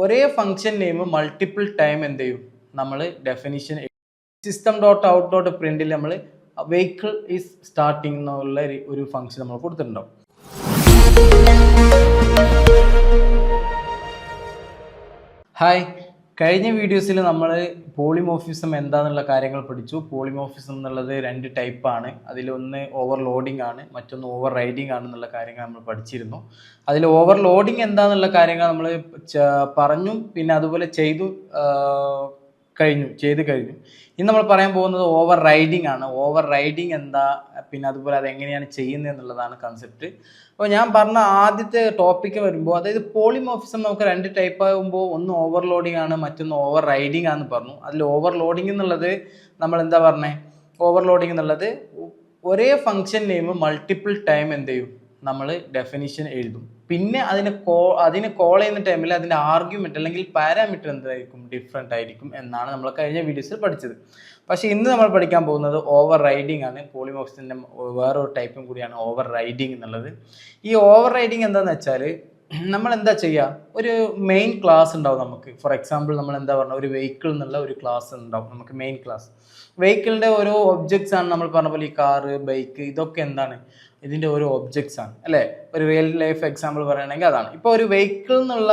ഒരേ function name multiple time എന്ത് ചെയ്യും നമ്മൾ definition system dot out dot പ്രിന്റിൽ നമ്മൾ വെഹിക്കിൾ ഈസ് സ്റ്റാർട്ടിംഗ് എന്നുള്ള ഒരു ഫംഗ്ഷൻ നമ്മൾ കൊടുത്തിട്ടുണ്ടാവും. ഹായ്, കഴിഞ്ഞ വീഡിയോസിൽ നമ്മൾ പോളിമോർഫിസം എന്താണെന്നുള്ള കാര്യങ്ങൾ പഠിച്ചു. പോളിമോർഫിസം എന്നുള്ളത് രണ്ട് ടൈപ്പാണ്. അതിലൊന്ന് ഓവർലോഡിംഗ് ആണ്, മറ്റൊന്ന് ഓവർ റൈഡിങ് ആണെന്നുള്ള കാര്യങ്ങൾ നമ്മൾ പഠിച്ചിരുന്നു. അതിൽ ഓവർലോഡിങ് എന്താണെന്നുള്ള കാര്യങ്ങൾ നമ്മൾ പറഞ്ഞു, പിന്നെ അതുപോലെ ചെയ്തു കഴിഞ്ഞു. ഇനി നമ്മൾ പറയാൻ പോകുന്നത് ഓവർ റൈഡിങ് ആണ്. ഓവർ റൈഡിങ് എന്താ, പിന്നെ അതുപോലെ അത് എങ്ങനെയാണ് ചെയ്യുന്നത് എന്നുള്ളതാണ് കൺസെപ്റ്റ്. അപ്പോൾ ഞാൻ പറഞ്ഞ ആദ്യത്തെ ടോപ്പിക്ക് വരുമ്പോൾ, അതായത് പോളിമോർഫിസം നമുക്ക് രണ്ട് ടൈപ്പ് ആകുമ്പോൾ ഒന്ന് ഓവർലോഡിങ് ആണ്, മറ്റൊന്ന് ഓവർ റൈഡിങ് ആണെന്ന് പറഞ്ഞു. അതിൽ ഓവർലോഡിങ് എന്നുള്ളത് നമ്മൾ എന്താ പറഞ്ഞത്, ഓവർലോഡിങ് എന്നുള്ളത് ഒരേ ഫംഗ്ഷൻ നെയിം മൾട്ടിപ്പിൾ ടൈം എന്ത് ചെയ്യും നമ്മൾ ഡെഫിനിഷൻ എഴുതും. പിന്നെ അതിനെ കോൾ ചെയ്യുന്ന ടൈമിൽ അതിൻ്റെ ആർഗ്യുമെൻ്റ് അല്ലെങ്കിൽ പാരാമീറ്റർ എന്തായിരിക്കും, ഡിഫറെൻ്റ് ആയിരിക്കും എന്നാണ് നമ്മൾ കഴിഞ്ഞ വീഡിയോസിൽ പഠിച്ചത്. പക്ഷേ ഇന്ന് നമ്മൾ പഠിക്കാൻ പോകുന്നത് ഓവർ റൈഡിങ് ആണ്. പോളിമോർഫിസത്തിൻ്റെ വേറൊരു ടൈപ്പും കൂടിയാണ് ഓവർ റൈഡിങ് എന്നുള്ളത്. ഈ ഓവർ റൈഡിങ് എന്താണെന്ന് വെച്ചാൽ, നമ്മൾ എന്താ ചെയ്യുക, ഒരു മെയിൻ ക്ലാസ് ഉണ്ടാവും നമുക്ക്. ഫോർ എക്സാമ്പിൾ നമ്മൾ എന്താ പറഞ്ഞ, ഒരു വെഹിക്കിൾ എന്നുള്ള ഒരു ക്ലാസ് ഉണ്ടാവും നമുക്ക്, മെയിൻ ക്ലാസ്. വെഹിക്കിളിൻ്റെ ഓരോ ഒബ്ജക്ട്സ് ആണ്. നമ്മൾ പറഞ്ഞ പോലെ ഈ കാറ്, ബൈക്ക്, ഇതൊക്കെ എന്താണ്, ഇതിൻ്റെ ഓരോ ഒബ്ജക്ട്സ് ആണ് അല്ലേ. ഒരു റിയൽ ലൈഫ് എക്സാമ്പിൾ പറയുകയാണെങ്കിൽ അതാണ്. ഇപ്പോൾ ഒരു വെഹിക്കിൾ എന്നുള്ള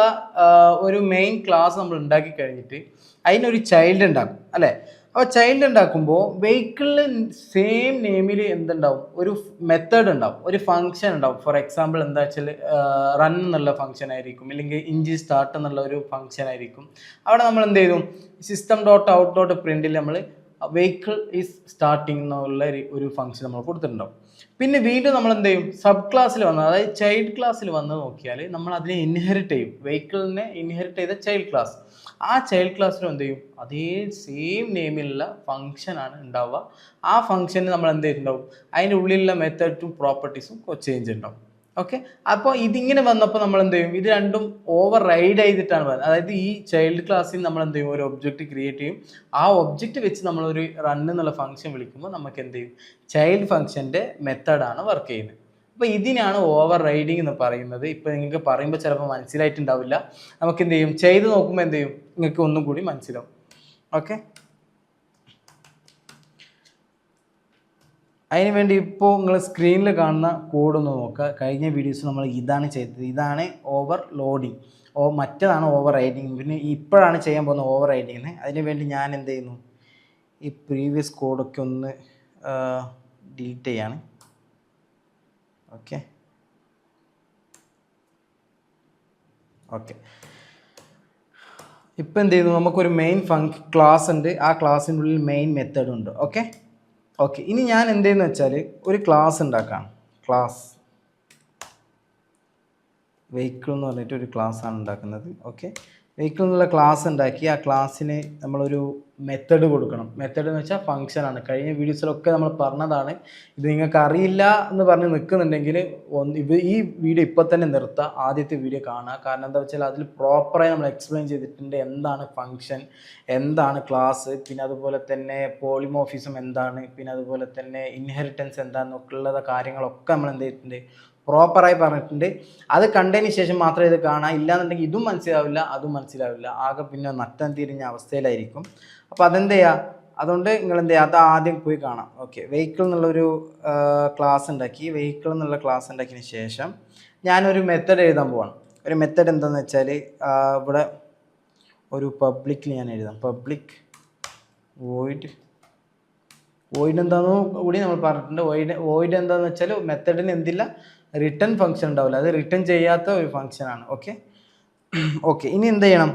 ഒരു മെയിൻ ക്ലാസ് നമ്മൾ ഉണ്ടാക്കി കഴിഞ്ഞിട്ട് അതിനൊരു ചൈൽഡ് ഉണ്ടാക്കും അല്ലേ. അപ്പോൾ ചൈൽഡ് ഉണ്ടാക്കുമ്പോൾ വെഹിക്കിളിൽ സെയിം നെയിമിൽ എന്തുണ്ടാവും, ഒരു മെത്തേഡ് ഉണ്ടാവും, ഒരു ഫംഗ്ഷൻ ഉണ്ടാവും. ഫോർ എക്സാമ്പിൾ എന്താ വെച്ചാൽ റൺ എന്നുള്ള ഫംഗ്ഷൻ ആയിരിക്കും, അല്ലെങ്കിൽ ഇഞ്ചി സ്റ്റാർട്ട് എന്നുള്ള ഒരു ഫംഗ്ഷൻ ആയിരിക്കും. അവിടെ നമ്മൾ എന്ത് ചെയ്തു, സിസ്റ്റം ഡോട്ട് ഔട്ട് ഡോട്ട് പ്രിന്റിൽ നമ്മൾ വെഹിക്കിൾ ഈസ് സ്റ്റാർട്ടിംഗ് എന്നുള്ള ഒരു ഫംഗ്ഷൻ നമ്മൾ കൊടുത്തിട്ടുണ്ടാവും. പിന്നെ വീണ്ടും നമ്മൾ എന്ത് ചെയ്യും, സബ് ക്ലാസ്സിൽ വന്നത്, അതായത് ചൈൽഡ് ക്ലാസ്സിൽ വന്ന് നോക്കിയാൽ നമ്മൾ അതിനെ ഇൻഹെറിറ്റ് ചെയ്യും. വെഹിക്കിളിനെ ഇൻഹെറിറ്റ് ചെയ്ത ചൈൽഡ് ക്ലാസ്, ആ ചൈൽഡ് ക്ലാസ്സിലും എന്ത് ചെയ്യും, അതേ സെയിം നെയിമിലുള്ള ഫംഗ്ഷനാണ് ഉണ്ടാവുക. ആ ഫംഗ്ഷന് നമ്മൾ എന്ത് ചെയ്തിട്ടുണ്ടാവും, അതിൻ്റെ ഉള്ളിലുള്ള മെത്തേഡും പ്രോപ്പർട്ടീസും ചേഞ്ച് ഉണ്ടാവും. ഓക്കെ, അപ്പോൾ ഇതിങ്ങനെ വന്നപ്പോൾ നമ്മൾ എന്ത് ചെയ്യും, ഇത് രണ്ടും ഓവർ റൈഡ് ചെയ്തിട്ടാണ് വരുന്നത്. അതായത് ഈ ചൈൽഡ് ക്ലാസ്സിൽ നമ്മൾ എന്ത് ചെയ്യും, ഒരു ഒബ്ജക്റ്റ് ക്രിയേറ്റ് ചെയ്യും. ആ ഒബ്ജക്റ്റ് വെച്ച് നമ്മളൊരു റൺ എന്നുള്ള ഫംഗ്ഷൻ വിളിക്കുമ്പോൾ നമുക്ക് എന്ത് ചെയ്യും, ചൈൽഡ് ഫംഗ്ഷൻ്റെ മെത്തേഡാണ് വർക്ക് ചെയ്യുന്നത്. അപ്പോൾ ഇതിനാണ് ഓവർ റൈഡിങ് എന്ന് പറയുന്നത്. ഇപ്പോൾ നിങ്ങൾക്ക് പറയുമ്പോൾ ചിലപ്പോൾ മനസ്സിലായിട്ടുണ്ടാവില്ല. നമുക്ക് എന്ത് ചെയ്യും, ചെയ്ത് നോക്കുമ്പോൾ എന്ത് ചെയ്യും, നിങ്ങൾക്ക് ഒന്നും കൂടി മനസ്സിലാവും. ഓക്കെ, അതിന് വേണ്ടി ഇപ്പോൾ നിങ്ങൾ സ്ക്രീനിൽ കാണുന്ന കോഡ് ഒന്ന് നോക്കുക. കഴിഞ്ഞ വീഡിയോസ് നമ്മൾ ഇതാണ് ചെയ്തത്, ഇതാണ് ഓവർ ലോഡിങ്, മറ്റേതാണ് ഓവർ റൈഡിങ്. പിന്നെ ഇപ്പോഴാണ് ചെയ്യാൻ പോകുന്നത് ഓവർ റൈഡിങ്ങിന്. അതിന് വേണ്ടി ഞാൻ എന്ത് ചെയ്യുന്നു, ഈ പ്രീവിയസ് കോഡൊക്കെ ഒന്ന് ഡിലീറ്റ് ചെയ്യാണ്. ഓക്കെ, ഇപ്പം എന്ത് ചെയ്യുന്നു, നമുക്കൊരു മെയിൻ ക്ലാസ് ഉണ്ട്. ആ ക്ലാസ്സിൻ്റെ ഉള്ളിൽ മെയിൻ മെത്തേഡ് ഉണ്ട്. ഓക്കെ, ഇനി ഞാൻ എന്ത് ചെയ്യുന്നു വെച്ചാൽ ഒരു ക്ലാസ് ഉണ്ടാക്കാം. ക്ലാസ് വെഹിക്കിൾ എന്ന് പറഞ്ഞിട്ട് ഒരു ക്ലാസ് ആണ് ഉണ്ടാക്കുന്നത്. ഓക്കെ, വെഹിക്കിൾ എന്നുള്ള ക്ലാസ് ഉണ്ടാക്കി ആ ക്ലാസ്സിന് നമ്മളൊരു മെത്തേഡ് കൊടുക്കണം. മെത്തേഡ് എന്ന് വെച്ചാൽ ഫംഗ്ഷനാണ്. കഴിഞ്ഞ വീഡിയോസിലൊക്കെ നമ്മൾ പറഞ്ഞതാണ്. ഇത് നിങ്ങൾക്ക് അറിയില്ല എന്ന് പറഞ്ഞ് നിൽക്കുന്നുണ്ടെങ്കിൽ ഈ വീഡിയോ ഇപ്പോൾ തന്നെ നിർത്തുക, ആദ്യത്തെ വീഡിയോ കാണുക. കാരണം എന്താ വെച്ചാൽ അതിൽ പ്രോപ്പറായി നമ്മൾ എക്സ്പ്ലെയിൻ ചെയ്തിട്ടുണ്ട്. എന്താണ് ഫംഗ്ഷൻ, എന്താണ് ക്ലാസ്, പിന്നെ അതുപോലെ തന്നെ പോളിമോർഫിസം എന്താണ്, പിന്നെ അതുപോലെ തന്നെ ഇൻഹെറിറ്റൻസ് എന്താണെന്നൊക്കെ ഉള്ള കാര്യങ്ങളൊക്കെ നമ്മൾ എന്ത് ചെയ്തിട്ടുണ്ട്, പ്രോപ്പറായി പറഞ്ഞിട്ടുണ്ട്. അത് കണ്ടതിന് ശേഷം മാത്രമേ ഇത് കാണാം. ഇല്ലാന്നുണ്ടെങ്കിൽ ഇതും മനസ്സിലാവില്ല, അതും മനസ്സിലാവില്ല. ആകെ പിന്നെ നട്ടം തിരിഞ്ഞ അവസ്ഥയിലായിരിക്കും. അപ്പോൾ അതെന്ത് ചെയ്യുക, അതുകൊണ്ട് നിങ്ങൾ എന്ത് ചെയ്യുക, അത് ആദ്യം പോയി കാണാം. ഓക്കെ, വെഹിക്കിൾ എന്നുള്ളൊരു ക്ലാസ് ഉണ്ടാക്കി. വെഹിക്കിൾ എന്നുള്ള ക്ലാസ് ഉണ്ടാക്കിയതിന് ശേഷം ഞാനൊരു മെത്തേഡ് എഴുതാൻ പോവാണ്. ഒരു മെത്തേഡ് എന്താണെന്ന് വെച്ചാൽ, ഇവിടെ ഒരു പബ്ലിക്കിൽ ഞാൻ എഴുതാം. പബ്ലിക് വോയിഡ് എന്താണെന്ന് കൂടി നമ്മൾ പറഞ്ഞിട്ടുണ്ട്. വോയിഡ് എന്താണെന്ന് വെച്ചാൽ മെത്തേഡിന് എന്തില്ല, റിട്ടേൺ ഫംഗ്ഷൻ ഉണ്ടാവില്ല. അത് റിട്ടേൺ ചെയ്യാത്ത ഒരു ഫംഗ്ഷനാണ്. ഓക്കെ, ഇനി എന്ത് ചെയ്യണം,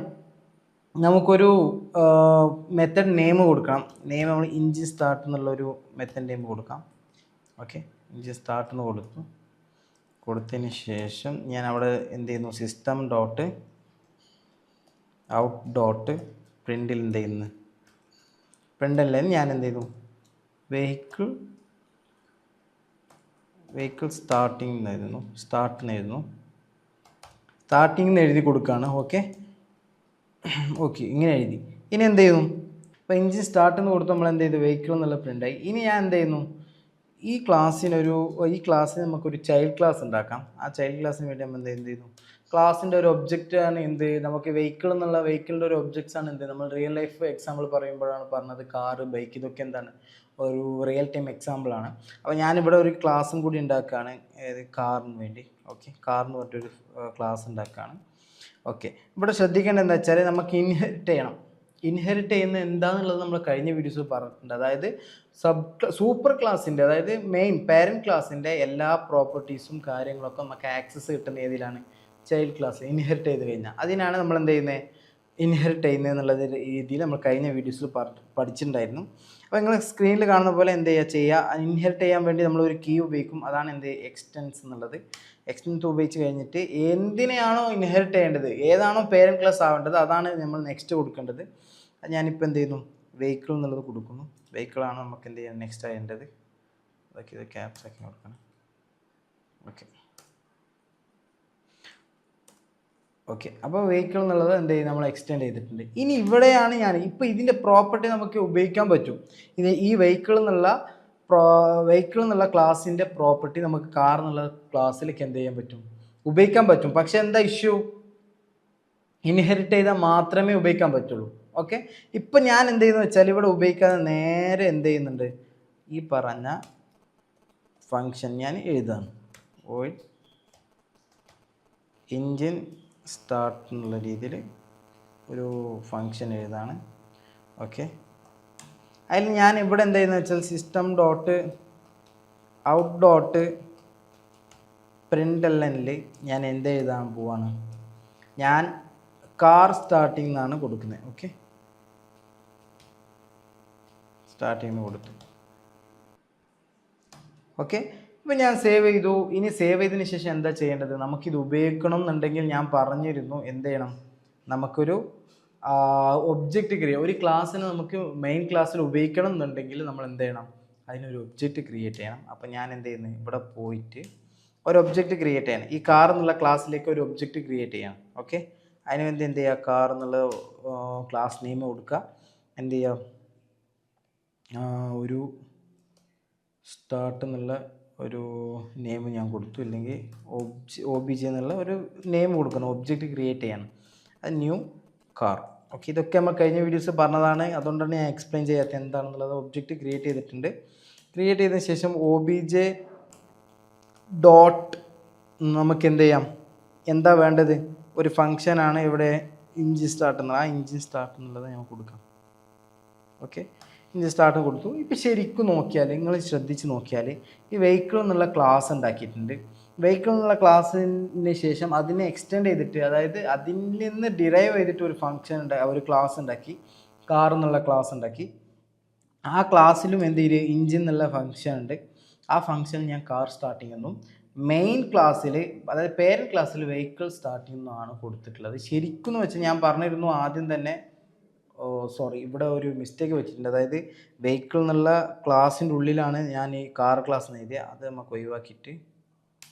നമുക്കൊരു മെത്തേഡ് നെയിം കൊടുക്കണം. നെയിം നമ്മൾ ഇഞ്ചി സ്റ്റാർട്ട് എന്നുള്ളൊരു മെത്തേഡ് നെയിം കൊടുക്കാം. ഓക്കെ, ഇഞ്ചി സ്റ്റാർട്ട് എന്ന് കൊടുത്തതിന് ശേഷം ഞാൻ അവിടെ എന്ത് ചെയ്യുന്നു, സിസ്റ്റം ഡോട്ട് ഔട്ട് ഡോട്ട് പ്രിൻ്റിൽ എന്ത് ചെയ്യുന്നു, പ്രിൻ്റിൽ ഞാൻ എന്ത് ചെയ്തു, വെഹിക്കിൾ സ്റ്റാർട്ടിംഗ് എന്നായിരുന്നു, സ്റ്റാർട്ടിംഗ് എന്ന് എഴുതി കൊടുക്കുകയാണ്. ഓക്കെ, ഇങ്ങനെ എഴുതി. ഇനി എന്ത് ചെയ്യുന്നു, ഇപ്പോൾ ഇഞ്ചി സ്റ്റാർട്ട് എന്ന് കൊടുത്ത് നമ്മൾ എന്ത് ചെയ്തു, വെഹിക്കിൾ എന്നുള്ള പ്രിൻ്റായി. ഇനി ഞാൻ എന്ത് ചെയ്യുന്നു, ഈ ക്ലാസ്സിന് നമുക്കൊരു ചൈൽഡ് ക്ലാസ് ഉണ്ടാക്കാം. ആ ചൈൽഡ് ക്ലാസ്സിന് വേണ്ടി നമ്മൾ എന്ത് ചെയ്യുന്നു, ക്ലാസ്സിൻ്റെ ഒരു ഒബ്ജക്റ്റ് ആണ് എന്ത്, നമുക്ക് വെഹിക്കിളിൻ്റെ ഒരു ഒബ്ജക്ട്സ് ആണ് എന്ത്, നമ്മൾ റിയൽ ലൈഫ് എക്സാമ്പിൾ പറയുമ്പോഴാണ് പറഞ്ഞത് കാറ്, ബൈക്ക്, ഇതൊക്കെ എന്താണ് ഒരു റിയൽ ടൈം എക്സാമ്പിളാണ്. അപ്പോൾ ഞാനിവിടെ ഒരു ക്ലാസ്സും കൂടി ഉണ്ടാക്കുകയാണ് ഏത് കാറിന് വേണ്ടി. ഓക്കെ, കാറിന് പറഞ്ഞിട്ടൊരു ക്ലാസ് ഉണ്ടാക്കുകയാണ്. ഓക്കെ, ഇവിടെ ശ്രദ്ധിക്കേണ്ടത് എന്താ വെച്ചാൽ നമുക്ക് ഇൻഹെറിറ്റ് ചെയ്യുന്ന എന്താണെന്നുള്ളത് നമ്മൾ കഴിഞ്ഞ വീഡിയോസിൽ പറഞ്ഞിട്ടുണ്ട്. അതായത് സൂപ്പർ ക്ലാസ്സിൻ്റെ, അതായത് മെയിൻ പാരൻറ്റ് ക്ലാസ്സിൻ്റെ എല്ലാ പ്രോപ്പർട്ടീസും കാര്യങ്ങളൊക്കെ നമുക്ക് ആക്സസ് കിട്ടുന്ന ഏതിലാണ്, ചൈൽഡ് ക്ലാസ് ഇൻഹെറിറ്റ് ചെയ്ത് കഴിഞ്ഞാൽ അതിനാണ് നമ്മൾ എന്ത് ചെയ്യുന്നത്, ഇൻഹെറിറ്റ് ചെയ്യുന്നത് എന്നുള്ള രീതിയിൽ നമ്മൾ കഴിഞ്ഞ വീഡിയോസിൽ പഠിച്ചിട്ടുണ്ടായിരുന്നു. അപ്പോൾ നിങ്ങൾ സ്ക്രീനിൽ കാണുന്ന പോലെ എന്ത് ചെയ്യുക, ഇൻഹെറിറ്റ് ചെയ്യാൻ വേണ്ടി നമ്മളൊരു കീ ഉപയോഗിക്കും. അതാണ് എന്ത് എക്സ്റ്റൻസ് എന്നുള്ളത്. എക്സ്റ്റൻസ് ഉപയോഗിച്ച് കഴിഞ്ഞിട്ട് എന്തിനെയാണോ ഇൻഹെറിറ്റ് ചെയ്യേണ്ടത്, ഏതാണോ പേരൻറ്റ് ക്ലാസ് ആവേണ്ടത്, അതാണ് നമ്മൾ നെക്സ്റ്റ് കൊടുക്കേണ്ടത്. ഞാനിപ്പോൾ എന്ത് ചെയ്യുന്നു, വെഹിക്കിൾ എന്നുള്ളത് കൊടുക്കുന്നു. വെഹിക്കിളാണ് നമുക്ക് എന്ത് ചെയ്യാൻ നെക്സ്റ്റ് ചെയ്യേണ്ടത്. അതൊക്കെ ഇത് ക്യാപ്സ് ആക്കി കൊടുക്കണം. ഓക്കെ, അപ്പോൾ വെഹിക്കിൾ എന്നുള്ളത് എന്ത് ചെയ്യും, നമ്മൾ എക്സ്റ്റെൻഡ് ചെയ്തിട്ടുണ്ട്. ഇനി ഇവിടെയാണ് ഇപ്പോൾ ഇതിൻ്റെ പ്രോപ്പർട്ടി നമുക്ക് ഉപയോഗിക്കാൻ പറ്റും. ഈ വെഹിക്കിൾ എന്നുള്ള ക്ലാസ്സിൻ്റെ പ്രോപ്പർട്ടി നമുക്ക് കാർ എന്നുള്ള ക്ലാസ്സിലേക്ക് എന്ത് ചെയ്യാൻ പറ്റും, ഉപയോഗിക്കാൻ പറ്റും. പക്ഷെ എന്താ ഇഷ്യൂ, ഇൻഹെറിറ്റ് ചെയ്താൽ മാത്രമേ ഉപയോഗിക്കാൻ പറ്റുള്ളൂ. ഓക്കെ, ഇപ്പം ഞാൻ എന്ത് ചെയ്യുന്നു വെച്ചാൽ ഇവിടെ ഉപയോഗിക്കാതെ നേരെ എന്ത് ചെയ്യുന്നുണ്ട്, ഈ പറഞ്ഞ ഫങ്ഷൻ ഞാൻ എഴുതാണ്. ഓയിൽ എൻജിൻ സ്റ്റാർട്ട് എന്നുള്ള രീതിയിൽ ഒരു ഫങ്ഷൻ എഴുതാണ്. ഓക്കെ, അതിൽ ഞാൻ ഇവിടെ എന്ത് ചെയ്യുന്നത് വെച്ചാൽ സിസ്റ്റം ഡോട്ട് ഔട്ട് ഡോട്ട് printlnൽ ഞാൻ എന്ത് എഴുതാൻ പോവാണ്, ഞാൻ കാർ സ്റ്റാർട്ടിംഗ് എന്നാണ് കൊടുക്കുന്നത്. ഓക്കെ, സ്റ്റാർട്ടിംഗ് കൊടുത്തു. ഓക്കെ, ഇപ്പം ഞാൻ സേവ് ചെയ്തു. ഇനി സേവ് ചെയ്തതിന് ശേഷം എന്താ ചെയ്യേണ്ടത്, നമുക്കിത് ഉപയോഗിക്കണം എന്നുണ്ടെങ്കിൽ ഞാൻ പറഞ്ഞിരുന്നു എന്ത് ചെയ്യണം, നമുക്കൊരു ഒബ്ജക്റ്റ് ഒരു ക്ലാസ്സിന് നമുക്ക് മെയിൻ ക്ലാസ്സിൽ ഉപയോഗിക്കണം എന്നുണ്ടെങ്കിൽ നമ്മൾ എന്ത് ചെയ്യണം, അതിനൊരു ഒബ്ജക്റ്റ് ക്രിയേറ്റ് ചെയ്യണം. അപ്പം ഞാൻ എന്ത് ചെയ്യുന്നു, ഇവിടെ പോയിട്ട് ഒരു ഒബ്ജക്റ്റ് ക്രിയേറ്റ് ചെയ്യണം. ഈ കാർ എന്നുള്ള ക്ലാസ്സിലേക്ക് ഒരു ഒബ്ജക്റ്റ് ക്രിയേറ്റ് ചെയ്യണം. ഓക്കെ, അതിനുവേണ്ടി എന്ത് ചെയ്യുക, കാർ എന്നുള്ള ക്ലാസ് നെയിം കൊടുക്കുക. എന്ത് ചെയ്യുക, ഒരു സ്റ്റാർട്ട് എന്നുള്ള ഒരു നെയിം ഞാൻ കൊടുത്തു, ഇല്ലെങ്കിൽ OBJ എന്നുള്ള ഒരു നെയിം കൊടുക്കണം. ഒബ്ജക്റ്റ് ക്രിയേറ്റ് ചെയ്യണം, അത് ന്യൂ കാർ. ഓക്കെ, ഇതൊക്കെ നമ്മൾ കഴിഞ്ഞ വീഡിയോസ് പറഞ്ഞതാണ്, അതുകൊണ്ടാണ് ഞാൻ എക്സ്പ്ലെയിൻ ചെയ്യാത്തത് എന്താണെന്നുള്ളത്. ഒബ്ജക്റ്റ് ക്രിയേറ്റ് ചെയ്തിട്ടുണ്ട്. ക്രിയേറ്റ് ചെയ്തതിന് ശേഷം OBJ ഡോട്ട് നമുക്ക് എന്ത് ചെയ്യാം, എന്താ വേണ്ടത്, ഒരു ഫങ്ഷനാണ് ഇവിടെ ഇഞ്ചിൻ സ്റ്റാർട്ട് എന്നുള്ളത്. ആ ഇഞ്ചിൻ സ്റ്റാർട്ട് എന്നുള്ളത് ഞാൻ കൊടുക്കാം. ഓക്കെ, ഇഞ്ചിൻ സ്റ്റാർട്ട് കൊടുത്തു. ഇപ്പോൾ ശരിക്കും നോക്കിയാൽ, നിങ്ങൾ ശ്രദ്ധിച്ച് നോക്കിയാൽ ഈ വെഹിക്കിൾ എന്നുള്ള ക്ലാസ് ഉണ്ടാക്കിയിട്ടുണ്ട്. വെഹിക്കിൾ എന്നുള്ള ക്ലാസ്സിന് ശേഷം അതിനെ എക്സ്റ്റെൻഡ് ചെയ്തിട്ട്, അതായത് അതിൽ നിന്ന് ഡിറൈവ് ചെയ്തിട്ട് ഒരു ഫങ്ഷൻ ഒരു ക്ലാസ് ഉണ്ടാക്കി, കാർ എന്നുള്ള ക്ലാസ് ഉണ്ടാക്കി. ആ ക്ലാസ്സിലും എന്ത് ചെയ്യും, ഇഞ്ചിൻ എന്നുള്ള ഫങ്ഷൻ ഉണ്ട്. ആ ഫങ്ഷൻ ഞാൻ കാർ സ്റ്റാർട്ടിംഗ് എന്നും, മെയിൻ ക്ലാസ്സിൽ അതായത് പേരൻറ്റ് ക്ലാസ്സിൽ വെഹിക്കിൾ സ്റ്റാർട്ടിംഗ് എന്നാണ് കൊടുത്തിട്ടുള്ളത്. ശരിക്കും എന്ന് വെച്ചാൽ ഞാൻ പറഞ്ഞിരുന്നു ആദ്യം തന്നെ, സോറി, ഇവിടെ ഒരു മിസ്റ്റേക്ക് വെച്ചിട്ടുണ്ട്. അതായത് വെഹിക്കിൾ എന്നുള്ള ക്ലാസ്സിൻ്റെ ഉള്ളിലാണ് ഞാൻ ഈ കാർ ക്ലാസ് എഴുതിയത്. അത് നമുക്ക് ഒഴിവാക്കിയിട്ട്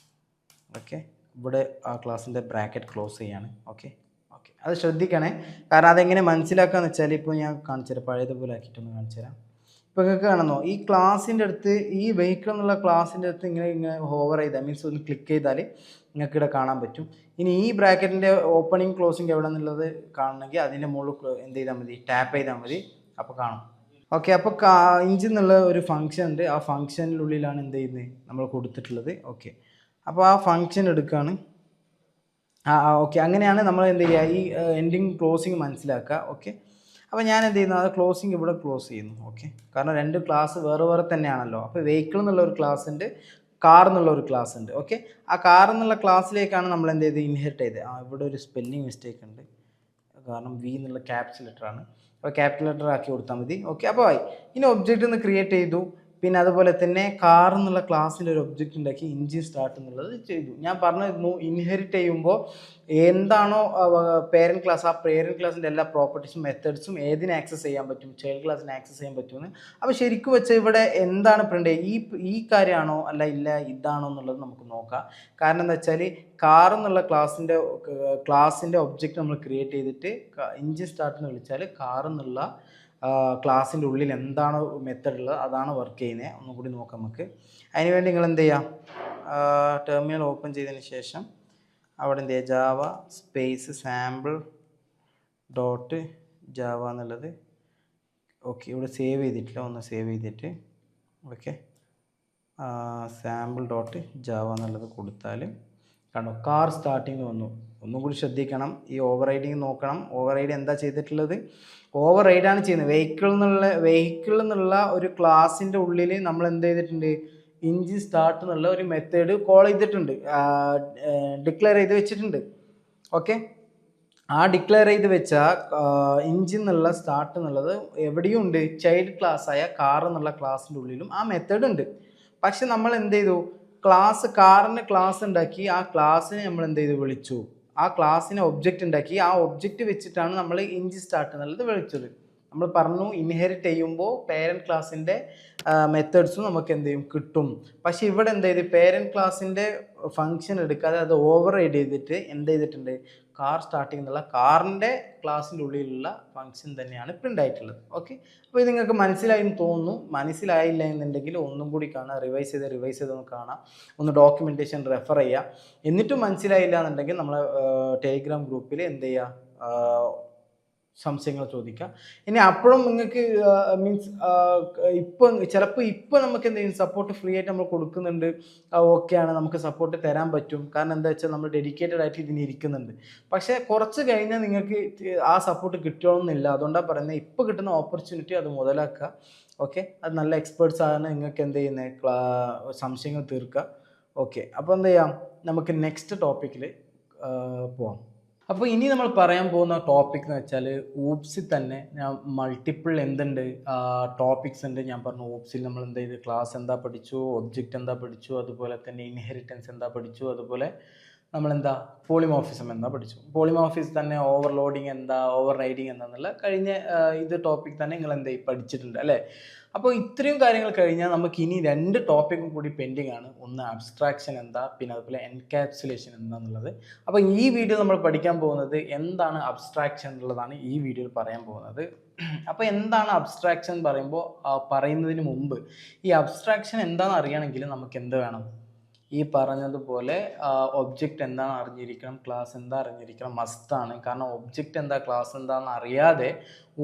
ഓക്കെ, ഇവിടെ ആ ക്ലാസ്സിൻ്റെ ബ്രാക്കറ്റ് ക്ലോസ് ചെയ്യാണ്. ഓക്കെ, അത് ശ്രദ്ധിക്കണേ. കാരണം അതെങ്ങനെ മനസ്സിലാക്കാന്ന് വെച്ചാൽ ഇപ്പോൾ ഞാൻ കാണിച്ചു തരാം, പഴയതുപോലെ ആക്കിയിട്ടൊന്ന് കാണിച്ചു തരാം. ഇപ്പോൾ നിങ്ങൾക്ക് കാണുന്നോ, ഈ ക്ലാസ്സിൻ്റെ അടുത്ത്, ഈ വെഹിക്കിൾ എന്നുള്ള ക്ലാസ്സിൻ്റെ അടുത്ത് ഇങ്ങനെ ഹോവർ ചെയ്താൽ, മീൻസ് ഒന്ന് ക്ലിക്ക് ചെയ്താൽ നിങ്ങൾക്ക് ഇവിടെ കാണാൻ പറ്റും. ഇനി ഈ ബ്രാക്കറ്റിൻ്റെ ഓപ്പണിങ് ക്ലോസിങ് എവിടെ നിന്നുള്ളത് കാണണമെങ്കിൽ അതിൻ്റെ മുകളിൽ എന്ത് ചെയ്താൽ മതി, ടാപ്പ് ചെയ്താൽ മതി, അപ്പോൾ കാണും. ഓക്കെ, അപ്പോൾ ഇഞ്ചിൻ എന്നുള്ള ഒരു ഫങ്ഷൻ ഉണ്ട്. ആ ഫങ്ഷനിലുള്ളിലാണ് എന്ത് ചെയ്യുന്നത്, നമ്മൾ കൊടുത്തിട്ടുള്ളത്. ഓക്കെ, അപ്പോൾ ആ ഫങ്ഷൻ എടുക്കുകയാണ്. ഓക്കെ, അങ്ങനെയാണ് നമ്മൾ എന്ത് ചെയ്യുക, ഈ എൻഡിങ് ക്ലോസിങ് മനസ്സിലാക്കുക. ഓക്കെ, അപ്പോൾ ഞാൻ എന്ത് ചെയ്യുന്നു, അത് ക്ലോസിങ് ഇവിടെ ക്ലോസ് ചെയ്യുന്നു. ഓക്കെ, കാരണം രണ്ട് ക്ലാസ് വേറെ വേറെ തന്നെയാണല്ലോ. അപ്പോൾ വെഹിക്കിൾ എന്നുള്ള ഒരു ക്ലാസ് ഉണ്ട്, കാർ എന്നുള്ള ഒരു ക്ലാസ് ഉണ്ട്. ഓക്കെ, ആ കാർ എന്നുള്ള ക്ലാസ്സിലേക്കാണ് നമ്മൾ എന്ത് ചെയ്ത് ഇൻഹെറിറ്റ് ചെയ്തത്. ഇവിടെ ഒരു സ്പെല്ലിംഗ് മിസ്റ്റേക്ക് ഉണ്ട്, കാരണം വി എന്നുള്ള ക്യാപിറ്റൽ ലെറ്ററാണ്. അപ്പോൾ ക്യാപിറ്റൽ ലെറ്റർ ആക്കി കൊടുത്താൽ മതി. ഓക്കെ, അപ്പോൾ ഇനി ഒബ്ജക്റ്റ് ഒന്ന് ക്രിയേറ്റ് ചെയ്തു. പിന്നെ അതുപോലെ തന്നെ കാർ എന്നുള്ള ക്ലാസ്സിൽ ഒരു ഒബ്ജക്റ്റ് ഉണ്ടാക്കി ഇഞ്ചിൻ സ്റ്റാർട്ട് എന്നുള്ളത് ചെയ്തു. ഞാൻ പറഞ്ഞിരുന്നു ഇൻഹെറിറ്റ് ചെയ്യുമ്പോൾ എന്താണോ പേരൻറ്റ് ക്ലാസ്, ആ പേരൻറ്റ് ക്ലാസ്സിൻ്റെ എല്ലാ പ്രോപ്പർട്ടീസും മെത്തേഡ്സും ഏതിനെ ആക്സസ് ചെയ്യാൻ പറ്റും, ചൈൽഡ് ക്ലാസ്സിനെ ആക്സസ് ചെയ്യാൻ പറ്റുമെന്ന്. അപ്പോൾ ശരിക്കും വെച്ചാൽ ഇവിടെ എന്താണ് പ്രിൻ്റ്, ഈ കാര്യമാണോ അല്ല ഇല്ല ഇതാണോ എന്നുള്ളത് നമുക്ക് നോക്കാം. കാരണം എന്താ വെച്ചാൽ കാർ എന്നുള്ള ക്ലാസ്സിൻ്റെ ഒബ്ജക്റ്റ് നമ്മൾ ക്രിയേറ്റ് ചെയ്തിട്ട് ഇഞ്ചിൻ സ്റ്റാർട്ട് എന്ന് വിളിച്ചാൽ കാർ എന്നുള്ള ക്ലാസ്സിൻ്റെ ഉള്ളിൽ എന്താണ് മെത്തേഡ് ഉള്ളത് അതാണ് വർക്ക് ചെയ്യുന്നത്. ഒന്നും കൂടി നോക്കാം നമുക്ക്. അതിനുവേണ്ടി നിങ്ങൾ എന്ത് ചെയ്യാം, ടെർമിനൽ ഓപ്പൺ ചെയ്തതിന് ശേഷം അവിടെ എന്ത് ചെയ്യുക, Java space sample dot Java എന്നുള്ളത് ഓക്കെ ഇവിടെ സേവ് ചെയ്തിട്ടില്ല, ഒന്ന് സേവ് ചെയ്തിട്ട് ഓക്കെ സാമ്പിൾ ഡോട്ട് ജാവ എന്നുള്ളത് കൊടുത്താൽ കണ്ടോ കാർ സ്റ്റാർട്ടിങ് വന്നു. ഒന്നും കൂടി ശ്രദ്ധിക്കണം, ഈ ഓവർ റൈഡിങ് നോക്കണം. ഓവർ റൈഡ് എന്താ ചെയ്തിട്ടുള്ളത്, ഓവർ റൈഡാണ് ചെയ്യുന്നത്. വെഹിക്കിൾ എന്നുള്ള ഒരു ക്ലാസ്സിൻ്റെ ഉള്ളിൽ നമ്മൾ എന്ത് ചെയ്തിട്ടുണ്ട്, എഞ്ചിൻ സ്റ്റാർട്ട് എന്നുള്ള ഒരു മെത്തേഡ് കോൾ ചെയ്തിട്ടുണ്ട്, ഡിക്ലെയർ ചെയ്ത് വെച്ചിട്ടുണ്ട്. ഓക്കെ, ആ ഡിക്ലെയർ ചെയ്ത് വെച്ച എഞ്ചിൻ എന്നുള്ള സ്റ്റാർട്ട് എന്നുള്ളത് എവിടെയും ഉണ്ട്, ചൈൽഡ് ക്ലാസ് ആയ കാർ എന്നുള്ള ക്ലാസ്സിൻ്റെ ഉള്ളിലും ആ മെത്തേഡ് ഉണ്ട്. പക്ഷെ നമ്മൾ എന്ത് ചെയ്തു, കാറിന് ക്ലാസ് ഉണ്ടാക്കി, ആ ക്ലാസ്സിനെ നമ്മൾ എന്ത് ചെയ്തു വിളിച്ചു, ആ ക്ലാസ്സിനെ ഒബ്ജക്റ്റ് ഉണ്ടാക്കി, ആ ഒബ്ജക്റ്റ് വെച്ചിട്ടാണ് നമ്മൾ എഞ്ചിൻ സ്റ്റാർട്ട് എന്നുള്ളത് വിളിച്ചത്. നമ്മൾ പറഞ്ഞു ഇൻഹെറിറ്റ് ചെയ്യുമ്പോൾ പേരൻറ്റ് ക്ലാസ്സിൻ്റെ മെത്തേഡ്സും നമുക്ക് എന്ത് ചെയ്യും കിട്ടും. പക്ഷേ ഇവിടെ എന്ത് ചെയ്ത് പേരൻറ്റ് ക്ലാസ്സിൻ്റെ ഫങ്ഷൻ എടുക്കാതെ അത് ഓവർ റൈഡ് ചെയ്തിട്ട് എന്ത് ചെയ്തിട്ടുണ്ട്, കാർ സ്റ്റാർട്ടിങ് എന്നുള്ള കാറിൻ്റെ ക്ലാസ്സിൻ്റെ ഉള്ളിലുള്ള ഫങ്ഷൻ തന്നെയാണ് പ്രിൻ്റ് ആയിട്ടുള്ളത്. ഓക്കെ, അപ്പോൾ ഇത് നിങ്ങൾക്ക് മനസ്സിലായി എന്ന് തോന്നുന്നു. മനസ്സിലായില്ല എന്നുണ്ടെങ്കിൽ ഒന്നും കൂടി കാണാം, റിവൈസ് ചെയ്തൊന്ന് കാണാം, ഒന്ന് ഡോക്യുമെൻറ്റേഷൻ റെഫർ ചെയ്യുക. എന്നിട്ടും മനസ്സിലായില്ല എന്നുണ്ടെങ്കിൽ നമ്മളെ ടെലിഗ്രാം ഗ്രൂപ്പിൽ എന്ത് ചെയ്യുക, സംശയങ്ങൾ ചോദിക്കുക. ഇനി അപ്പോഴും നിങ്ങൾക്ക് മീൻസ് ചിലപ്പോൾ നമുക്ക് എന്തെങ്കിലും സപ്പോർട്ട് ഫ്രീ ആയിട്ട് നമ്മൾ കൊടുക്കുന്നുണ്ട്, ഓക്കെയാണ്, നമുക്ക് സപ്പോർട്ട് തരാൻ പറ്റും. കാരണം എന്താ വെച്ചാൽ നമ്മൾ ഡെഡിക്കേറ്റഡ് ആയിട്ട് ഇതിന് ഇരിക്കുന്നുണ്ട്. പക്ഷേ കുറച്ച് കഴിഞ്ഞാൽ നിങ്ങൾക്ക് ആ സപ്പോർട്ട് കിട്ടുകയൊന്നുമില്ല. അതുകൊണ്ടാണ് പറയുന്നത്, ഇപ്പോൾ കിട്ടുന്ന ഓപ്പർച്യൂണിറ്റി അത് മുതലാക്കുക. ഓക്കെ, അത് നല്ല എക്സ്പേർട്സ് ആണ്, നിങ്ങൾക്ക് എന്ത് ചെയ്യുന്നത് സംശയങ്ങൾ തീർക്കുക. ഓക്കെ, അപ്പോൾ എന്ത് ചെയ്യാം, നമുക്ക് നെക്സ്റ്റ് ടോപ്പിക്കിൽ പോവാം. അപ്പോൾ ഇനി നമ്മൾ പറയാൻ പോകുന്ന ടോപ്പിക് എന്ന് വെച്ചാൽ ഊപ്സിൽ തന്നെ ഞാൻ മൾട്ടിപ്പിൾ എന്തുണ്ട് ടോപ്പിക്സ് ഉണ്ട്. ഞാൻ പറഞ്ഞു ഊപ്സിൽ നമ്മൾ എന്ത് ചെയ്ത് ക്ലാസ് എന്താ പഠിച്ചു, ഒബ്ജക്റ്റ് എന്താ പഠിച്ചു, അതുപോലെ തന്നെ ഇൻഹെറിറ്റൻസ് എന്താ പഠിച്ചു, അതുപോലെ നമ്മളെന്താ പോളിമോർഫിസം എന്താ പഠിച്ചു. പോളിമോർഫിസം തന്നെ ഓവർലോഡിങ് എന്താ, ഓവർ റൈഡിങ് എന്താന്നുള്ള കഴിഞ്ഞ ഇത് ടോപ്പിക് തന്നെ നിങ്ങൾ എന്താ പഠിച്ചിട്ടുണ്ട് അല്ലേ. അപ്പോൾ ഇത്രയും കാര്യങ്ങൾ കഴിഞ്ഞാൽ നമുക്ക് ഇനി 2 ടോപ്പിക്കും കൂടി പെൻഡിങ് ആണ്. ഒന്ന് അബ്സ്ട്രാക്ഷൻ എന്താ, പിന്നെ അതുപോലെ എൻകാപ്സുലേഷൻ എന്താന്നുള്ളത്. അപ്പോൾ ഈ വീഡിയോ നമ്മൾ പഠിക്കാൻ പോകുന്നത് എന്താണ് അബ്സ്ട്രാക്ഷൻ എന്നുള്ളതാണ് ഈ വീഡിയോയിൽ പറയാൻ പോകുന്നത്. അപ്പോൾ എന്താണ് അബ്സ്ട്രാക്ഷൻ പറയുന്നതിന് മുമ്പ് ഈ അബ്സ്ട്രാക്ഷൻ എന്താണെന്ന് അറിയണമെങ്കിൽ നമുക്ക് എന്ത് വേണം, ഈ പറഞ്ഞതുപോലെ ഒബ്ജക്റ്റ് എന്താണെന്ന് അറിഞ്ഞിരിക്കണം, ക്ലാസ് എന്താ അറിഞ്ഞിരിക്കണം, മസ്റ്റാണ്. കാരണം ഒബ്ജക്റ്റ് എന്താ ക്ലാസ് എന്താണെന്ന് അറിയാതെ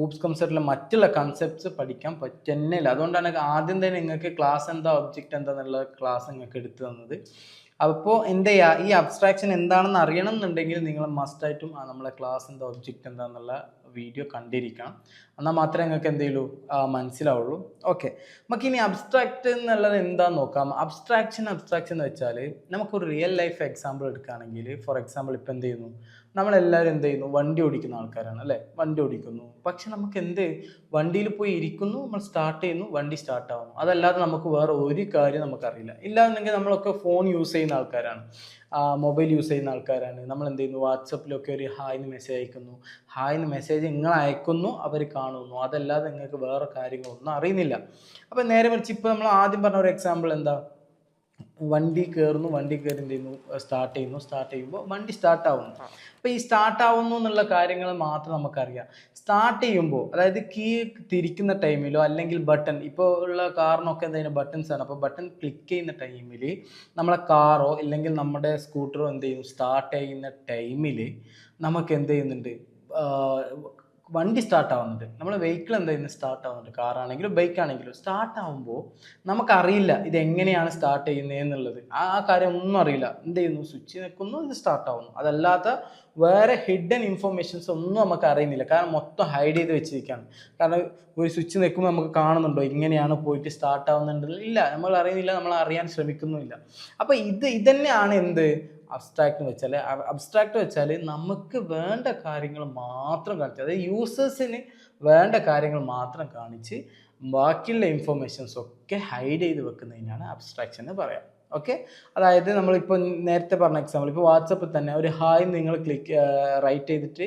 ഊപ്സ് കൺസെപ്റ്റിലെ മറ്റുള്ള കൺസെപ്റ്റ്സ് പഠിക്കാൻ പറ്റുന്നില്ല. അതുകൊണ്ടാണ് ആദ്യം തന്നെ നിങ്ങൾക്ക് ക്ലാസ് എന്താ ഒബ്ജക്റ്റ് എന്താന്നുള്ള ക്ലാസ് നിങ്ങൾക്ക് എടുത്തു തന്നത്. അപ്പോൾ എന്ത് ചെയ്യുക, ഈ അബ്സ്ട്രാക്ഷൻ എന്താണെന്ന് അറിയണം എന്നുണ്ടെങ്കിൽ നിങ്ങൾ മസ്റ്റായിട്ടും നമ്മളെ ക്ലാസ് എന്താ ഒബ്ജക്റ്റ് എന്താന്നുള്ള വീഡിയോ കണ്ടിരിക്കണം. എന്നാൽ മാത്രമേ നിങ്ങൾക്ക് എന്തെങ്കിലും മനസ്സിലാവുള്ളൂ. ഓക്കെ, നമുക്ക് ഇനി അബ്സ്ട്രാക്റ്റ് എന്നുള്ളത് എന്താണെന്ന് നോക്കാം. അബ്സ്ട്രാക്ഷൻ എന്ന് വെച്ചാൽ നമുക്കൊരു റിയൽ ലൈഫ് എക്സാമ്പിൾ എടുക്കുകയാണെങ്കിൽ, ഫോർ എക്സാമ്പിൾ ഇപ്പോൾ എന്ത് ചെയ്യുന്നു, നമ്മളെല്ലാവരും എന്ത് ചെയ്യുന്നു, വണ്ടി ഓടിക്കുന്ന ആൾക്കാരാണ് അല്ലേ. വണ്ടി ഓടിക്കുന്നു, പക്ഷെ നമുക്ക് വണ്ടിയിൽ പോയി ഇരിക്കുന്നു, നമ്മൾ സ്റ്റാർട്ട് ചെയ്യുന്നു, വണ്ടി സ്റ്റാർട്ട് ആവുന്നു. അതല്ലാതെ നമുക്ക് വേറെ ഒരു കാര്യം നമുക്കറിയില്ല. ഇല്ലാന്നുണ്ടെങ്കിൽ നമ്മളൊക്കെ ഫോൺ യൂസ് ചെയ്യുന്ന ആൾക്കാരാണ്, മൊബൈൽ യൂസ് ചെയ്യുന്ന ആൾക്കാരാണ്. നമ്മൾ എന്ത് ചെയ്യുന്നു, വാട്സപ്പിലൊക്കെ ഒരു ഹായ്ന്ന് മെസ്സേജ് അയക്കുന്നു, ഹായ്ന്ന് മെസ്സേജ് നിങ്ങൾ അയക്കുന്നു, അവർ കാണുന്നു. അതല്ലാതെ നിങ്ങൾക്ക് വേറെ കാര്യങ്ങളൊന്നും അറിയുന്നില്ല. അപ്പം നേരെ മറിച്ച് ഇപ്പോൾ നമ്മൾ ആദ്യം പറഞ്ഞ ഒരു എക്സാമ്പിൾ എന്താ, വണ്ടി കയറി എന്ത് ചെയ്യുന്നു, സ്റ്റാർട്ട് ചെയ്യുമ്പോൾ വണ്ടി സ്റ്റാർട്ടാവുന്നു. അപ്പോൾ ഈ സ്റ്റാർട്ടാവുന്നു എന്നുള്ള കാര്യങ്ങൾ മാത്രം നമുക്കറിയാം. സ്റ്റാർട്ട് ചെയ്യുമ്പോൾ അതായത് കീ തിരിക്കുന്ന ടൈമിലോ അല്ലെങ്കിൽ ബട്ടൺ, ഇപ്പോൾ ഉള്ള കാറിനൊക്കെ എന്തെങ്കിലും ബട്ടൺസ് ആണ്. അപ്പോൾ ബട്ടൺ ക്ലിക്ക് ചെയ്യുന്ന ടൈമിൽ നമ്മളെ കാറോ അല്ലെങ്കിൽ നമ്മുടെ സ്കൂട്ടറോ എന്ത് ചെയ്യും, സ്റ്റാർട്ട് ചെയ്യുന്ന ടൈമിൽ നമുക്ക് എന്ത് ചെയ്യുന്നുണ്ട്, വണ്ടി സ്റ്റാർട്ട് ആവുന്നുണ്ട്. നമ്മൾ വെഹിക്കിൾ എന്ത് ചെയ്യുന്നത്, സ്റ്റാർട്ട് ആവുന്നുണ്ട്. കാറാണെങ്കിലും ബൈക്കാണെങ്കിലും സ്റ്റാർട്ട് ആവുമ്പോൾ നമുക്കറിയില്ല ഇത് എങ്ങനെയാണ് സ്റ്റാർട്ട് ചെയ്യുന്നത് എന്നുള്ളത്. ആ കാര്യം ഒന്നും അറിയില്ല. എന്ത് ചെയ്യുന്നു, സ്വിച്ച് നിൽക്കുന്നു, ഇത് സ്റ്റാർട്ട് ആവുന്നു. അതല്ലാത്ത വേറെ ഹിഡൻ ഇൻഫർമേഷൻസ് ഒന്നും നമുക്ക് അറിയുന്നില്ല. കാരണം മൊത്തം ഹൈഡ് ചെയ്ത് വെച്ചിരിക്കുകയാണ്. കാരണം ഒരു സ്വിച്ച് നിൽക്കുമ്പോൾ നമുക്ക് കാണുന്നുണ്ടോ ഇങ്ങനെയാണ് പോയിട്ട് സ്റ്റാർട്ട് ആവുന്നുണ്ടെങ്കിൽ ഇല്ല, നമ്മൾ അറിയുന്നില്ല, നമ്മൾ അറിയാൻ ശ്രമിക്കുന്നുമില്ല. അപ്പോൾ ഇതന്നെയാണ് എന്ത് അബ്സ്ട്രാക്ട് വെച്ചാൽ. അബ്സ്ട്രാക്ട് വെച്ചാൽ നമുക്ക് വേണ്ട കാര്യങ്ങൾ മാത്രം കാണിച്ച്, അതായത് യൂസേഴ്സിന് വേണ്ട കാര്യങ്ങൾ മാത്രം കാണിച്ച് ബാക്കിയുള്ള ഇൻഫർമേഷൻസ് ഒക്കെ ഹൈഡ് ചെയ്ത് വെക്കുന്നതിനാണ് അബ്സ്ട്രാക്ഷൻ എന്ന് പറയാം. ഓക്കെ, അതായത് നമ്മളിപ്പോൾ നേരത്തെ പറഞ്ഞ എക്സാമ്പിൾ, ഇപ്പോൾ വാട്സപ്പിൽ തന്നെ ഒരു ഹായ് നിങ്ങൾ റൈറ്റ് ചെയ്തിട്ട്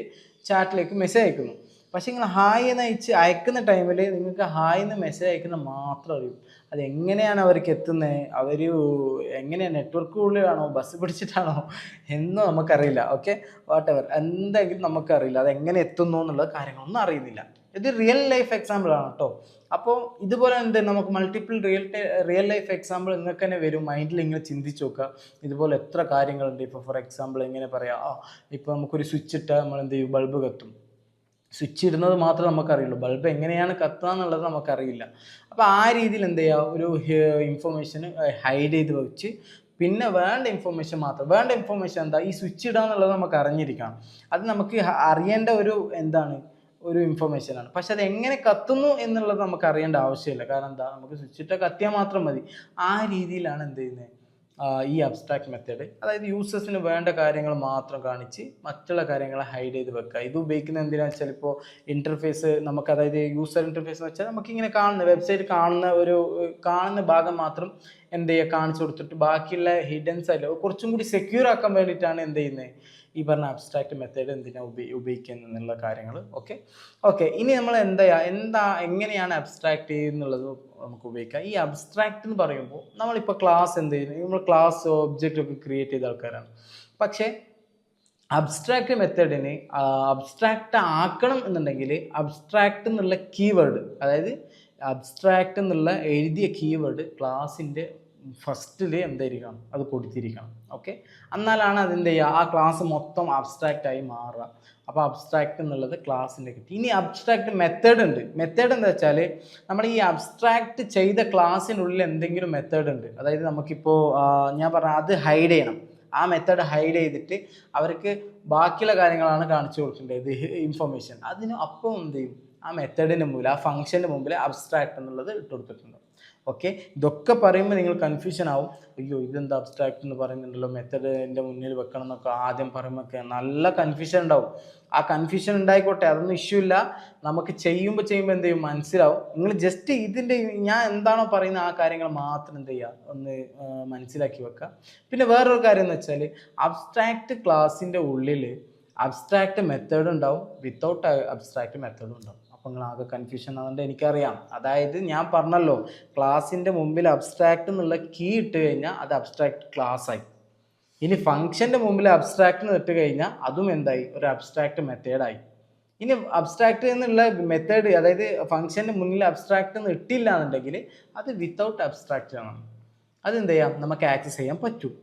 ചാറ്റിലേക്ക് മെസ്സേജ് അയക്കുന്നു. പക്ഷേ നിങ്ങൾ ഹായ് എന്ന് അയക്കുന്ന ടൈമിൽ നിങ്ങൾക്ക് ഹായ് എന്ന് മെസ്സേജ് അയക്കുന്ന മാത്രം അറിയും. അതെങ്ങനെയാണ് അവർക്ക് എത്തുന്നത്, അവർ എങ്ങനെയാണ് നെറ്റ്വർക്കുള്ളിലാണോ ബസ് പിടിച്ചിട്ടാണോ എന്നും നമുക്കറിയില്ല. ഓക്കെ, വാട്ട് എവർ എന്തെങ്കിലും നമുക്കറിയില്ല, അതെങ്ങനെ എത്തുന്നു എന്നുള്ള കാര്യങ്ങളൊന്നും അറിയുന്നില്ല. ഇത് റിയൽ ലൈഫ് എക്സാമ്പിൾ ആണ് കേട്ടോ. അപ്പോൾ ഇതുപോലെ എന്ത് നമുക്ക് മൾട്ടിപ്പിൾ റിയൽ ലൈഫ് എക്സാമ്പിൾ നിങ്ങൾക്ക് തന്നെ വരും. മൈൻഡിൽ ഇങ്ങനെ ചിന്തിച്ച് നോക്കുക, ഇതുപോലെ എത്ര കാര്യങ്ങളുണ്ട്. ഇപ്പോൾ ഫോർ എക്സാമ്പിൾ എങ്ങനെ പറയാം, ഇപ്പോൾ നമുക്കൊരു സ്വിച്ച് ഇട്ടാൽ നമ്മൾ എന്ത് ചെയ്യും, ബൾബ് കത്തും. സ്വിച്ച് ഇടുന്നത് മാത്രമേ നമുക്കറിയുള്ളൂ, ബൾബ് എങ്ങനെയാണ് കത്തുക എന്നുള്ളത് നമുക്കറിയില്ല. അപ്പോൾ ആ രീതിയിൽ എന്ത് ചെയ്യുക, ഒരു ഇൻഫർമേഷൻ ഹൈഡ് ചെയ്ത് വെച്ച് പിന്നെ വേണ്ട ഇൻഫർമേഷൻ എന്താ, ഈ സ്വിച്ച് ഇടുക എന്നുള്ളത് നമുക്ക് അറിഞ്ഞിരിക്കണം. അത് നമുക്ക് അറിയേണ്ട ഒരു ഇൻഫർമേഷനാണ്. പക്ഷെ അത് എങ്ങനെ കത്തുന്നു എന്നുള്ളത് നമുക്ക് അറിയേണ്ട ആവശ്യമില്ല. കാരണം എന്താ, നമുക്ക് സ്വിച്ച് ഇട്ടാൽ കത്തിയാൽ മാത്രം മതി. ആ രീതിയിലാണ് എന്ത് ചെയ്യുന്നത് ഈ അബ്സ്ട്രാക്ട് മെത്തേഡ്. അതായത് യൂസേഴ്സിന് വേണ്ട കാര്യങ്ങൾ മാത്രം കാണിച്ച് മറ്റുള്ള കാര്യങ്ങളെ ഹൈഡ് ചെയ്ത് വെക്കുക. ഇത് ഉപയോഗിക്കുന്നത് എന്തിനാണെന്ന് വെച്ചാൽ, ഇപ്പോൾ ഇൻ്റർഫേസ് നമുക്ക്, അതായത് യൂസർ ഇൻ്റർഫേസ് എന്ന് വെച്ചാൽ നമുക്കിങ്ങനെ വെബ്സൈറ്റ് കാണുന്ന ഭാഗം മാത്രം എന്ത് ചെയ്യുക, കാണിച്ചു കൊടുത്തിട്ട് ബാക്കിയുള്ള ഹിഡൻസ് അല്ല കുറച്ചും കൂടി സെക്യൂർ ആക്കാൻ വേണ്ടിയിട്ടാണ് എന്ത് ചെയ്യുന്നത് ഈ പറഞ്ഞ അബ്സ്ട്രാക്ട് മെത്തേഡ് ഉപയോഗിക്കുന്നത് എന്നുള്ള കാര്യങ്ങൾ. ഓക്കെ ഇനി നമ്മൾ എങ്ങനെയാണ് അബ്സ്ട്രാക്ട് ചെയ്യുന്നുള്ളത് നമുക്ക് ഉപയോഗിക്കാം. ഈ അബ്സ്ട്രാക്ട് എന്ന് പറയുമ്പോൾ നമ്മളിപ്പോൾ ക്ലാസ് എന്ത് ചെയ്യുന്നു, നമ്മൾ ക്ലാസ് ഒബ്ജക്റ്റ് ഒക്കെ ക്രിയേറ്റ് ചെയ്ത ആൾക്കാരാണ്. പക്ഷേ അബ്സ്ട്രാക്ട് മെത്തേഡിന് അബ്സ്ട്രാക്ട് ആക്കണം എന്നുണ്ടെങ്കിൽ അബ്സ്ട്രാക്ട് എന്നുള്ള കീവേഡ്, അതായത് അബ്സ്ട്രാക്ട് എന്നുള്ള എഴുതിയ കീവേഡ് ക്ലാസിൻ്റെ ഫസ്റ്റിൽ എന്തായിരിക്കണം, അത് കൊടുത്തിരിക്കണം. എന്നാലാണ് അതിൻ്റെ ആ ക്ലാസ് മൊത്തം അബ്സ്ട്രാക്റ്റ് ആയി മാറുക. അപ്പോൾ അബ്സ്ട്രാക്ട് എന്നുള്ളത് ക്ലാസ്സിൻ്റെ കിട്ടി. ഇനി അബ്സ്ട്രാക്ട് മെത്തേഡ് ഉണ്ട്. മെത്തേഡ് എന്താ വെച്ചാൽ, നമ്മൾ ഈ അബ്സ്ട്രാക്ട് ചെയ്ത ക്ലാസ്സിനുള്ളിൽ എന്തെങ്കിലും മെത്തേഡ് ഉണ്ട്. അതായത് നമുക്കിപ്പോൾ ഞാൻ പറഞ്ഞ അത് ഹൈഡ് ചെയ്യണം. ആ മെത്തേഡ് ഹൈഡ് ചെയ്തിട്ട് അവർക്ക് ബാക്കിയുള്ള കാര്യങ്ങളാണ് കാണിച്ചു കൊടുക്കേണ്ടത്, ഇൻഫർമേഷൻ. അതിന് അപ്പോൾ എന്ത് ചെയ്യും, ആ മെത്തേഡിൻ്റെ മുമ്പിൽ, ആ ഫംഗ്ഷൻ്റെ മുമ്പിൽ അബ്സ്ട്രാക്ട് എന്നുള്ളത് ഇട്ട് കൊടുത്തിട്ടുണ്ട്. ഇതൊക്കെ പറയുമ്പോൾ നിങ്ങൾ കൺഫ്യൂഷൻ ആവും, അയ്യോ ഇതെന്താ അബ്സ്ട്രാക്ട് എന്ന് പറയുന്നുണ്ടല്ലോ, മെത്തേഡിൻ്റെ മുന്നിൽ വെക്കണം എന്നൊക്കെ ആദ്യം പറയുമ്പോൾ നല്ല കൺഫ്യൂഷൻ ഉണ്ടാവും. ആ കൺഫ്യൂഷൻ ഉണ്ടായിക്കോട്ടെ, അതൊന്നും ഇഷ്യൂ ഇല്ല. നമുക്ക് ചെയ്യുമ്പോൾ എന്ത് ചെയ്യും, മനസ്സിലാവും. നിങ്ങൾ ജസ്റ്റ് ഇതിൻ്റെ ഞാൻ എന്താണോ പറയുന്നത് ആ കാര്യങ്ങൾ മാത്രം എന്ത് ചെയ്യുക, ഒന്ന് മനസ്സിലാക്കി വെക്കുക. പിന്നെ വേറൊരു കാര്യം എന്ന് വെച്ചാൽ, അബ്സ്ട്രാക്ട് ക്ലാസ്സിൻ്റെ ഉള്ളിൽ അബ്സ്ട്രാക്ട് മെത്തേഡ് ഉണ്ടാവും, വിത്തൗട്ട് അബ്സ്ട്രാക്ട് മെത്തേഡും ഉണ്ടാവും. അപ്പോൾ നിങ്ങൾ ആകെ കൺഫ്യൂഷൻ ആവുന്നുണ്ട് എനിക്കറിയാം. അതായത് ഞാൻ പറഞ്ഞല്ലോ, ക്ലാസ്സിൻ്റെ മുമ്പിൽ അബ്സ്ട്രാക്ട് എന്നുള്ള കീ ഇട്ട് കഴിഞ്ഞാൽ അത് അബ്സ്ട്രാക്ട് ക്ലാസ് ആയി. ഇനി ഫംഗ്ഷൻ്റെ മുമ്പിൽ അബ്സ്ട്രാക്ട് എന്ന് ഇട്ട് കഴിഞ്ഞാൽ അതും എന്തായി, ഒരു അബ്സ്ട്രാക്ട് മെത്തേഡായി. ഇനി അബ്സ്ട്രാക്ട് എന്നുള്ള മെത്തേഡ്, അതായത് ഫംഗ്ഷൻ്റെ മുന്നിൽ അബ്സ്ട്രാക്ട് എന്ന് ഇട്ടില്ല എന്നുണ്ടെങ്കിൽ അത് വിത്തൗട്ട് അബ്സ്ട്രാക്ട് ആണ്. അതെന്ത് ചെയ്യാം, നമുക്ക് ആക്സസ് ചെയ്യാൻ പറ്റും.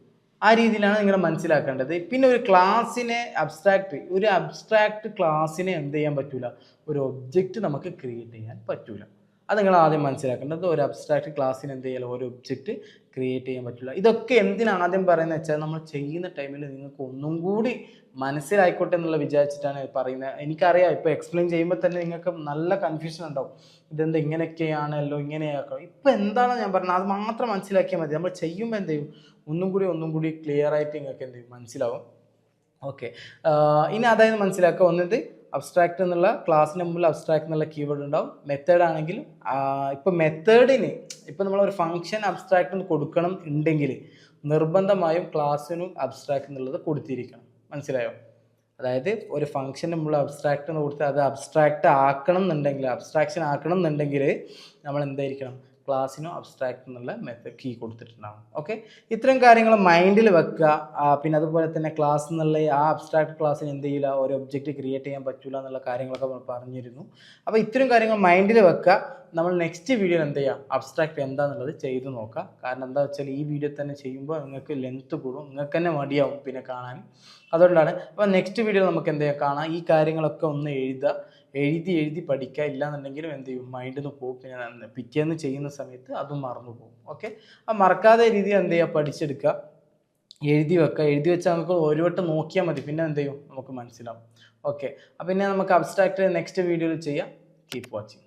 ആ രീതിയിലാണ് നിങ്ങൾ മനസ്സിലാക്കേണ്ടത്. പിന്നെ ഒരു അബ്സ്ട്രാക്ട് ക്ലാസ്സിനെ എന്ത് ചെയ്യാൻ പറ്റൂല, ഒരു ഒബ്ജക്റ്റ് നമുക്ക് ക്രിയേറ്റ് ചെയ്യാൻ പറ്റൂല. അത് നിങ്ങൾ ആദ്യം മനസ്സിലാക്കേണ്ടത്. ഒരു അബ്സ്ട്രാക്ട് ക്ലാസ്സിന് എന്ത് ചെയ്യാലോ, ഒരു ഒബ്ജക്റ്റ് ക്രിയേറ്റ് ചെയ്യാൻ പറ്റില്ല. ഇതൊക്കെ എന്തിനാണ് ആദ്യം പറയുന്നത് വെച്ചാൽ, നമ്മൾ ചെയ്യുന്ന ടൈമിൽ നിങ്ങൾക്ക് ഒന്നും കൂടി മനസ്സിലായിക്കോട്ടെ എന്നുള്ള വിചാരിച്ചിട്ടാണ് പറയുന്നത്. എനിക്കറിയാം, ഇപ്പോൾ എക്സ്പ്ലെയിൻ ചെയ്യുമ്പോൾ തന്നെ നിങ്ങൾക്ക് നല്ല കൺഫ്യൂഷൻ ഉണ്ടാവും, ഇതെന്താ ഇങ്ങനെയൊക്കെയാണല്ലോ, ഇങ്ങനെയാക്കണം. ഇപ്പം എന്താണ് ഞാൻ പറഞ്ഞത് അത് മാത്രം മനസ്സിലാക്കിയാൽ മതി. നമ്മൾ ചെയ്യുമ്പോൾ എന്ത് ചെയ്യും, ഒന്നും കൂടി ക്ലിയർ ആയിട്ട് നിങ്ങൾക്ക് എന്ത് ചെയ്യും, മനസ്സിലാവും. ഇനി അതായത് മനസ്സിലാക്കുക. ഒന്നത് അബ്സ്ട്രാക്ട് എന്നുള്ള ക്ലാസ്സിന് മുമ്പിൽ അബ്സ്ട്രാക്ട് എന്നുള്ള കീവേഡ് ഉണ്ടാവും. മെത്തേഡ് ആണെങ്കിൽ ഇപ്പം മെത്തേഡിന് ഇപ്പം നമ്മളൊരു ഫംഗ്ഷൻ അബ്സ്ട്രാക്ട് എന്ന് കൊടുക്കണം ഉണ്ടെങ്കിൽ നിർബന്ധമായും ക്ലാസ്സിനും അബ്സ്ട്രാക്ട് എന്നുള്ളത് കൊടുത്തിരിക്കണം. മനസ്സിലായോ? അതായത് ഒരു ഫംഗ്ഷന് മുമ്പ് അബ്സ്ട്രാക്ട് എന്ന് കൊടുത്ത് അത് അബ്സ്ട്രാക്ഷൻ ആക്കണം എന്നുണ്ടെങ്കിൽ നമ്മൾ എന്തായിരിക്കണം, ക്ലാസ്സിനോ അബ്സ്ട്രാക്ട് എന്നുള്ള മെത്തേഡ് കീ കൊടുത്തിട്ടുണ്ടാവും. ഇത്തരം കാര്യങ്ങൾ മൈൻഡിൽ വെക്കുക. പിന്നെ അതുപോലെ തന്നെ ക്ലാസ് എന്നുള്ള ആ അബ്സ്ട്രാക്ട് ക്ലാസ്സിന് എന്ത് ചെയ്യില്ല, ഒരു ഒബ്ജക്റ്റ് ക്രിയേറ്റ് ചെയ്യാൻ പറ്റില്ല എന്നുള്ള കാര്യങ്ങളൊക്കെ നമ്മൾ പറഞ്ഞിരുന്നു. അപ്പോൾ ഇത്തരം കാര്യങ്ങൾ മൈൻഡിൽ വെക്കുക. നമ്മൾ നെക്സ്റ്റ് വീഡിയോയിൽ എന്ത് ചെയ്യാം, അബ്സ്ട്രാക്ട് എന്താണെന്നുള്ളത് ചെയ്ത് നോക്കാം. കാരണം എന്താ വെച്ചാൽ ഈ വീഡിയോ തന്നെ ചെയ്യുമ്പോൾ നിങ്ങൾക്ക് ലെങ്ത്ത് കൂടും, നിങ്ങൾക്ക് തന്നെ മടിയാവും പിന്നെ കാണാൻ. അതുകൊണ്ടാണ്. അപ്പോൾ നെക്സ്റ്റ് വീഡിയോ നമുക്ക് എന്ത് ചെയ്യാം, കാണാം. ഈ കാര്യങ്ങളൊക്കെ ഒന്ന് എഴുതി പഠിക്കുക. ഇല്ലാന്നുണ്ടെങ്കിലും എന്ത് ചെയ്യും, മൈൻഡിൽ നിന്ന് പോകും. പിന്നെ പിറ്റേന്ന് ചെയ്യുന്ന സമയത്ത് അതും മറന്നു പോകും. ആ മറക്കാതെ രീതിയിൽ എന്ത് ചെയ്യുക, പഠിച്ചെടുക്കുക, എഴുതി വെക്കുക. എഴുതി വെച്ചാൽ നമുക്ക് ഒരു വട്ടം നോക്കിയാൽ മതി, പിന്നെ എന്ത് ചെയ്യും, നമുക്ക് മനസ്സിലാവും. അപ്പോൾ പിന്നെ നമുക്ക് അബ്സ്ട്രാക്ട് നെക്സ്റ്റ് വീഡിയോയിൽ ചെയ്യാം. Keep watching.